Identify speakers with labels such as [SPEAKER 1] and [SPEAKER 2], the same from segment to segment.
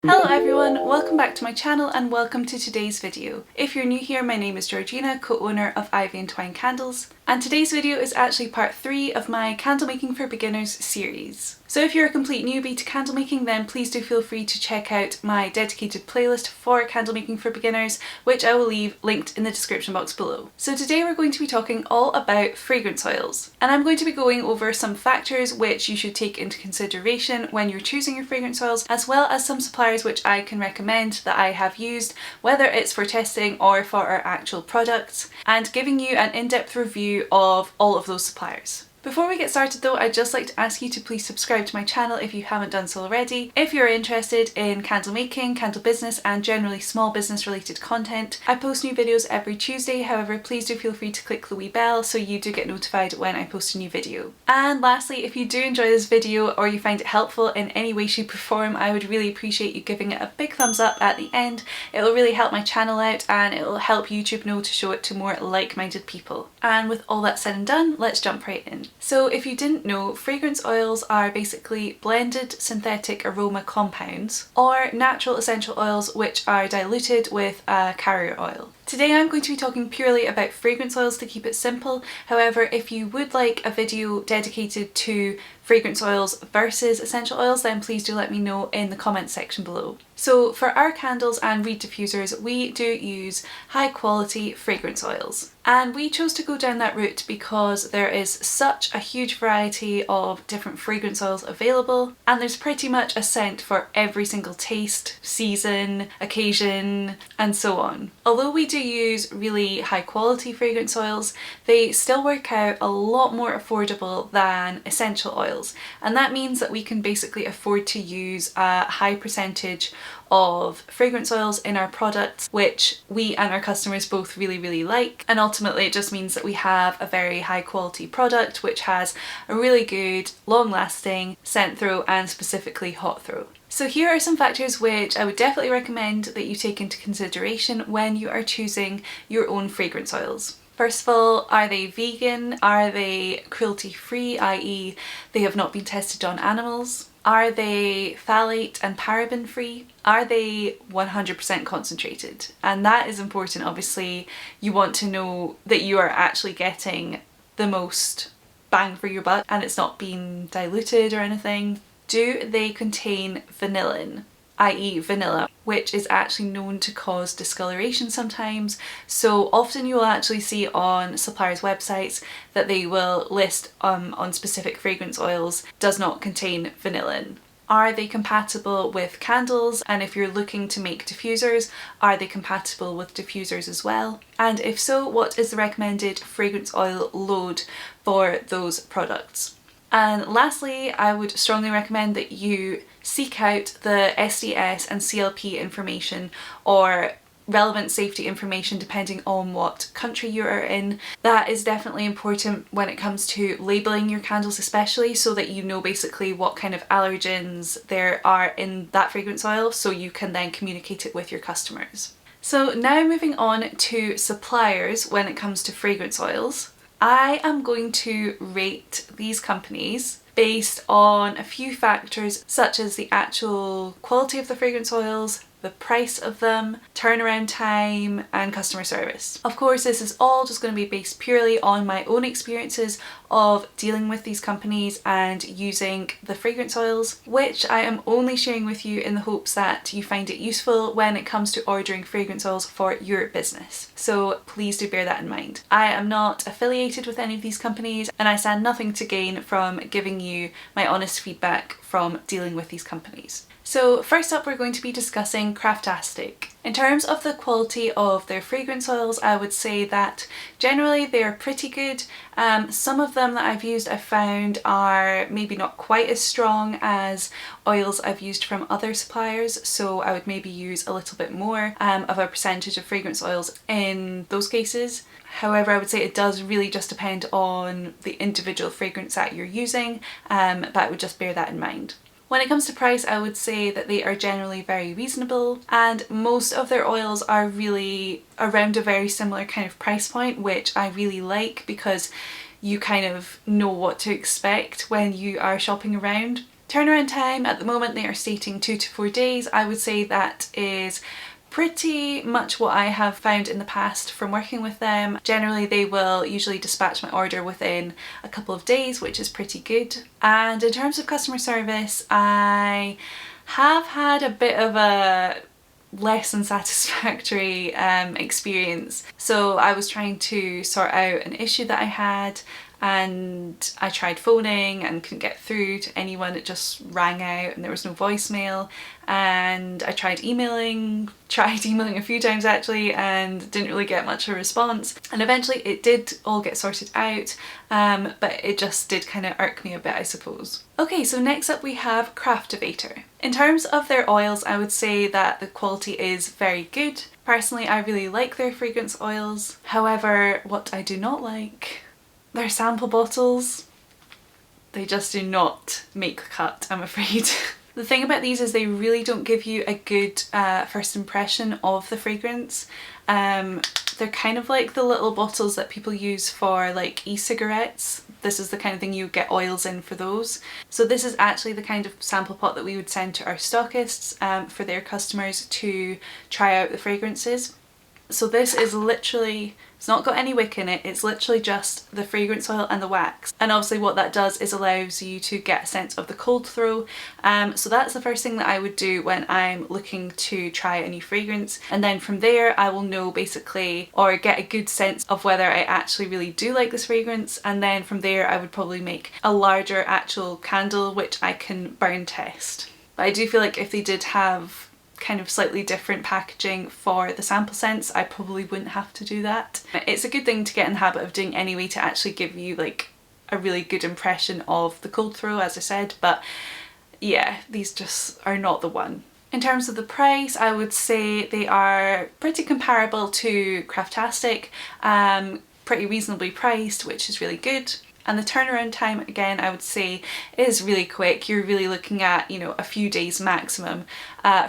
[SPEAKER 1] Hello everyone, welcome back to my channel and welcome to today's video. If you're new here, my name is Georgina, co-owner of Ivy and Twine Candles, and today's video is actually part 3 of my Candle Making for Beginners series. So if you're a complete newbie to candle making, then please do feel free to check out my dedicated playlist for candle making for beginners, which I will leave linked in the description box below. So today we're going to be talking all about fragrance oils, and I'm going to be going over some factors which you should take into consideration when you're choosing your fragrance oils, as well as some suppliers which I can recommend that I have used, whether it's for testing or for our actual products, and giving you an in-depth review of all of those suppliers. Before we get started though, I'd just like to ask you to please subscribe to my channel if you haven't done so already. If you're interested in candle making, candle business and generally small business related content, I post new videos every Tuesday, however please do feel free to click the wee bell so you do get notified when I post a new video. And lastly, if you do enjoy this video or you find it helpful in any way, shape or form, I would really appreciate you giving it a big thumbs up at the end. It'll really help my channel out and it'll help YouTube know to show it to more like-minded people. And with all that said and done, let's jump right in. So if you didn't know, fragrance oils are basically blended synthetic aroma compounds or natural essential oils which are diluted with a carrier oil. Today I'm going to be talking purely about fragrance oils to keep it simple. However, if you would like a video dedicated to fragrance oils versus essential oils, then please do let me know in the comments section below. So for our candles and reed diffusers, we do use high quality fragrance oils. And we chose to go down that route because there is such a huge variety of different fragrance oils available, and there's pretty much a scent for every single taste, season, occasion, and so on. Although we do use really high quality fragrance oils, they still work out a lot more affordable than essential oils, and that means that we can basically afford to use a high percentage of fragrance oils in our products, which we and our customers both really like, and ultimately it just means that we have a very high quality product which has a really good long lasting scent throw and specifically hot throw. So here are some factors which I would definitely recommend that you take into consideration when you are choosing your own fragrance oils. First of all, are they vegan? Are they cruelty free, i.e. they have not been tested on animals? Are they phthalate and paraben free? Are they 100% concentrated? And that is important. Obviously you want to know that you are actually getting the most bang for your buck and it's not being diluted or anything. Do they contain vanillin, i.e. vanilla, which is actually known to cause discoloration sometimes. So often you will actually see on suppliers' websites that they will list on specific fragrance oils does not contain vanillin. Are they compatible with candles? And if you're looking to make diffusers, are they compatible with diffusers as well? And if so, what is the recommended fragrance oil load for those products? And lastly, I would strongly recommend that you seek out the SDS and CLP information or relevant safety information depending on what country you are in. That is definitely important when it comes to labelling your candles, especially so that you know basically what kind of allergens there are in that fragrance oil so you can then communicate it with your customers. So now moving on to suppliers when it comes to fragrance oils. I am going to rate these companies based on a few factors such as the actual quality of the fragrance oils, the price of them, turnaround time and customer service. Of course, this is all just going to be based purely on my own experiences of dealing with these companies and using the fragrance oils, which I am only sharing with you in the hopes that you find it useful when it comes to ordering fragrance oils for your business. So please do bear that in mind. I am not affiliated with any of these companies and I stand nothing to gain from giving you my honest feedback from dealing with these companies. So first up, we're going to be discussing Craftastic. In terms of the quality of their fragrance oils, I would say that generally they are pretty good. Some of them that I've used I've found are maybe not quite as strong as oils I've used from other suppliers, so I would maybe use a little bit more of a percentage of fragrance oils in those cases. However, I would say it does really just depend on the individual fragrance that you're using, but I would just bear that in mind. When it comes to price, I would say that they are generally very reasonable, and most of their oils are really around a very similar kind of price point, which I really like because you kind of know what to expect when you are shopping around. Turnaround time at the moment they are stating 2 to 4 days. I would say that is pretty much what I have found in the past from working with them. Generally they will usually dispatch my order within a couple of days, which is pretty good. And in terms of customer service, I have had a bit of a less than satisfactory experience. So I was trying to sort out an issue that I had, and I tried phoning and couldn't get through to anyone. It just rang out and there was no voicemail. And I tried emailing a few times actually, and didn't really get much of a response. And eventually it did all get sorted out, but it just did kind of irk me a bit, I suppose. Okay, so next up we have Craftivator. In terms of their oils, I would say that the quality is very good. Personally, I really like their fragrance oils. However, what I do not like, their sample bottles. They just do not make the cut, I'm afraid. The thing about these is they really don't give you a good first impression of the fragrance. They're kind of like the little bottles that people use for like e-cigarettes. This is the kind of thing you get oils in for those. So this is actually the kind of sample pot that we would send to our stockists for their customers to try out the fragrances. So this is literally, it's not got any wick in it, it's literally just the fragrance oil and the wax. And obviously what that does is allows you to get a sense of the cold throw. So that's the first thing that I would do when I'm looking to try a new fragrance. And then from there I will know basically, or get a good sense of whether I actually really do like this fragrance. And then from there I would probably make a larger actual candle which I can burn test. But I do feel like if they did have kind of slightly different packaging for the sample scents, I probably wouldn't have to do that. It's a good thing to get in the habit of doing anyway, to actually give you like a really good impression of the cold throw, as I said, but yeah, these just are not the one. In terms of the price, I would say they are pretty comparable to Craftastic, pretty reasonably priced, which is really good. And the turnaround time, again, I would say is really quick. You're really looking at, you know, a few days maximum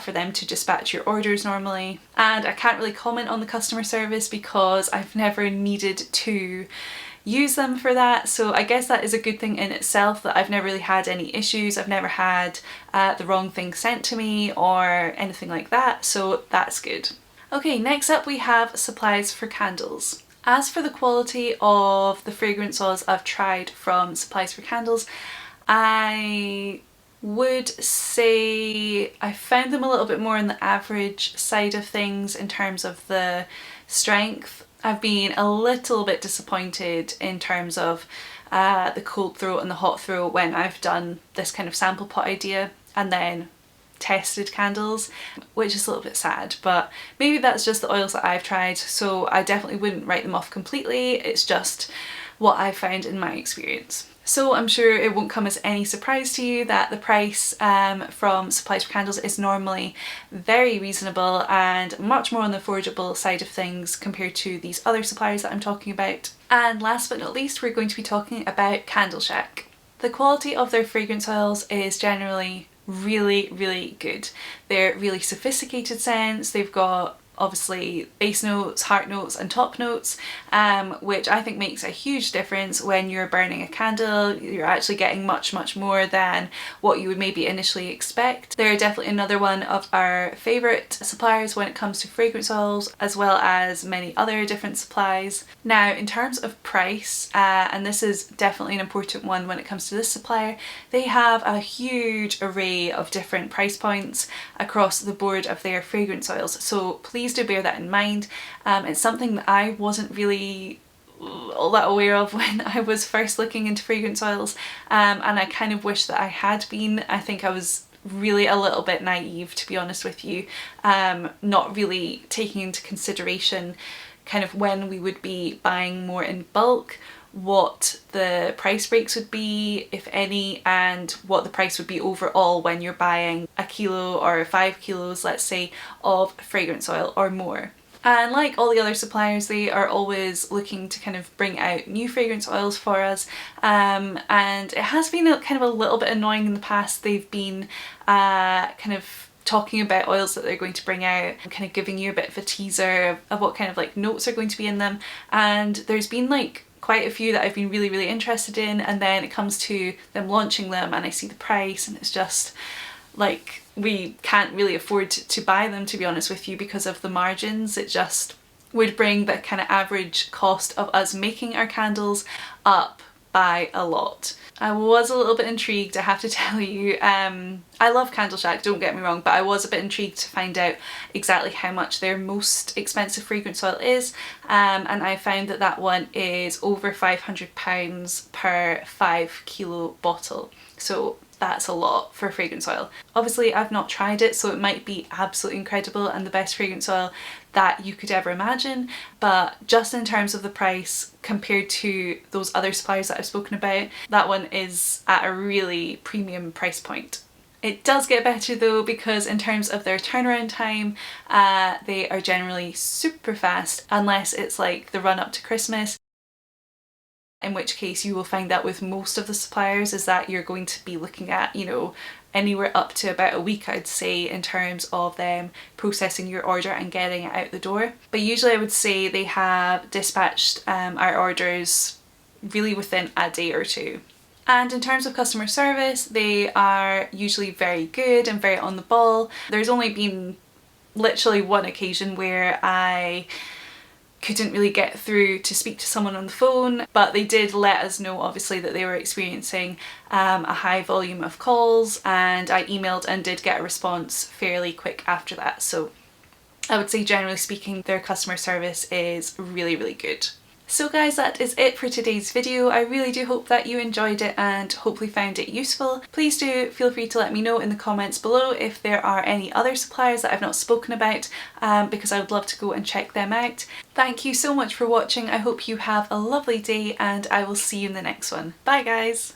[SPEAKER 1] for them to dispatch your orders normally. And I can't really comment on the customer service because I've never needed to use them for that. So I guess that is a good thing in itself, that I've never really had any issues. I've never had the wrong thing sent to me or anything like that. So that's good. Okay, next up we have supplies for candles. As for the quality of the fragrance oils I've tried from Supplies for Candles, I would say I found them a little bit more on the average side of things in terms of the strength. I've been a little bit disappointed in terms of the cold throw and the hot throw when I've done this kind of sample pot idea and then tested candles, which is a little bit sad, but maybe that's just the oils that I've tried, so I definitely wouldn't write them off completely. It's just what I found in my experience. So I'm sure it won't come as any surprise to you that the price from Supplies for Candles is normally very reasonable and much more on the affordable side of things compared to these other suppliers that I'm talking about. And last but not least, we're going to be talking about Candleshack. The quality of their fragrance oils is generally really good. They're really sophisticated scents. They've got obviously base notes, heart notes and top notes, which I think makes a huge difference when you're burning a candle. You're actually getting much more than what you would maybe initially expect. They're definitely another one of our favourite suppliers when it comes to fragrance oils, as well as many other different supplies. Now in terms of price, and this is definitely an important one when it comes to this supplier, they have a huge array of different price points across the board of their fragrance oils, so please do bear that in mind. It's something that I wasn't really all that aware of when I was first looking into fragrance oils, and I kind of wish that I had been. I think I was really a little bit naive, to be honest with you, not really taking into consideration kind of when we would be buying more in bulk, what the price breaks would be, if any, and what the price would be overall when you're buying a kilo or 5 kilos, let's say, of fragrance oil or more. And like all the other suppliers, they are always looking to kind of bring out new fragrance oils for us, and it has been kind of a little bit annoying in the past. They've been kind of talking about oils that they're going to bring out and kind of giving you a bit of a teaser of what kind of like notes are going to be in them, and there's been like quite a few that I've been really interested in, and then it comes to them launching them and I see the price and it's just like, we can't really afford to buy them, to be honest with you, because of the margins. It just would bring the kind of average cost of us making our candles up by a lot. I was a little bit intrigued, I have to tell you. I love Candleshack, don't get me wrong, but I was a bit intrigued to find out exactly how much their most expensive fragrance oil is, and I found that that one is over £500 per 5 kilo bottle. So that's a lot for fragrance oil. Obviously I've not tried it, so it might be absolutely incredible and the best fragrance oil that you could ever imagine, but just in terms of the price compared to those other suppliers that I've spoken about, that one is at a really premium price point. It does get better though, because in terms of their turnaround time, they are generally super fast, unless it's like the run up to Christmas, in which case you will find that with most of the suppliers is that you're going to be looking at, you know, anywhere up to about a week, I'd say, in terms of them processing your order and getting it out the door. But usually I would say they have dispatched our orders really within a day or two. And in terms of customer service, they are usually very good and very on the ball. There's only been literally one occasion where I couldn't really get through to speak to someone on the phone, but they did let us know obviously that they were experiencing a high volume of calls, and I emailed and did get a response fairly quick after that. So I would say generally speaking their customer service is really good. So guys, that is it for today's video. I really do hope that you enjoyed it and hopefully found it useful. Please do feel free to let me know in the comments below if there are any other suppliers that I've not spoken about, because I would love to go and check them out. Thank you so much for watching. I hope you have a lovely day and I will see you in the next one. Bye guys!